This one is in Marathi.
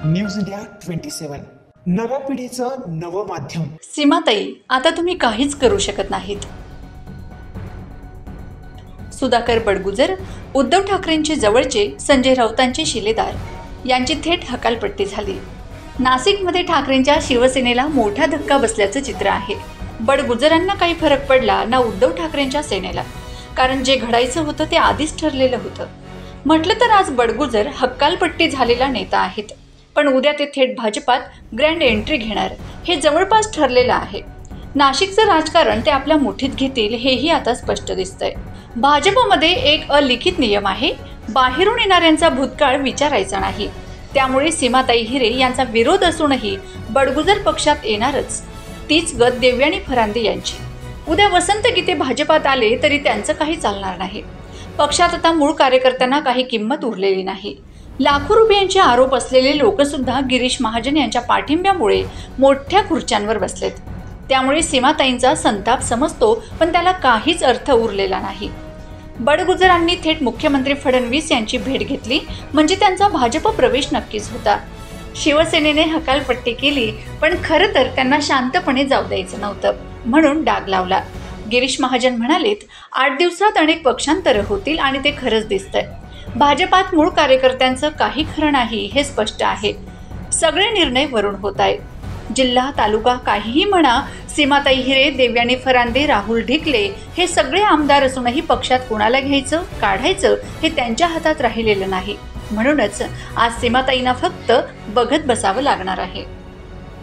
न्यूज इंडिया 27 नव्या पिढीचं नवं माध्यम। सीमाताई, आता तुम्ही काहीच करू शकत नाहीत। सुधाकर बडगुजर, उद्धव ठाकरेंचे जवळचे संजय राऊतांचे शिलेदार यांची थेट हकालपट्टी झाली। नाशिकमध्ये ठाकरेंच्या शिवसेनेला मोठा धक्का बसल्याचं चित्र आहे। बडगुजरांना काही फरक पडला ना उद्धव ठाकरेंच्या सेनेला, कारण जे घडायचं होतं ते आधीच ठरलेलं होतं। म्हटलं तर आज बडगुजर हक्कालपट्टी झालेला नेता आहेत, पण उद्या ते थेट भाजपात ग्रँड एंट्री घेणार हे जवळपास ठरलेलं आहे। नाशिकचं राजकारण ते आपल्या मुठीत घेतील हेही आता स्पष्ट दिसतंय। भाजपमध्ये एक अलिखित नियम आहे, बाहेरून येणाऱ्यांचा भूतकाळ विचारायचा नाही। त्यामुळे सीमाताई हिरे यांचा विरोध असूनही बडगुजर पक्षात येणारच। तीच गत देवयानी फरांदे यांची। उद्या वसंत गीते भाजपात आले तरी त्यांचं काही चालणार नाही। पक्षात आता मूळ कार्यकर्त्यांना काही किंमत उरलेली नाही। लाखो रुपयांचे आरोप असलेले लोक सुद्धा गिरीश महाजन यांच्या पाठिंब्यामुळे मोठ्या खुर्च्यांवर बसलेत। त्यामुळे सीमाताईंचा संताप समजतो, पण त्याला काहीच अर्थ उरलेला नाही। बडगुजरांनी थेट मुख्यमंत्री फडणवीस यांची भेट घेतली म्हणजे त्यांचा भाजप प्रवेश नक्कीच होता। शिवसेनेने हकालपट्टी केली, पण खरं तर त्यांना शांतपणे जाऊ द्यायचं नव्हतं, म्हणून डाग लावला। गिरीश महाजन म्हणालेत, 8 दिवसात अनेक पक्षांतर होतील आणि ते खरंच दिसतंय। भाजपात मूळ कार्यकर्त्यांचं काही खरं नाही हे स्पष्ट आहे। सगळे निर्णय वरून होत आहेत। जिल्हा तालुका काहीही म्हणा, सीमाताई हिरे, देवयानी फरांदे, राहुल ढिकले हे सगळे आमदार असूनही पक्षात कोणाला घ्यायचं काढायचं हे त्यांच्या हातात राहिलेलं नाही। म्हणूनच आज सीमाताईंना फक्त बघत बसावं लागणार आहे।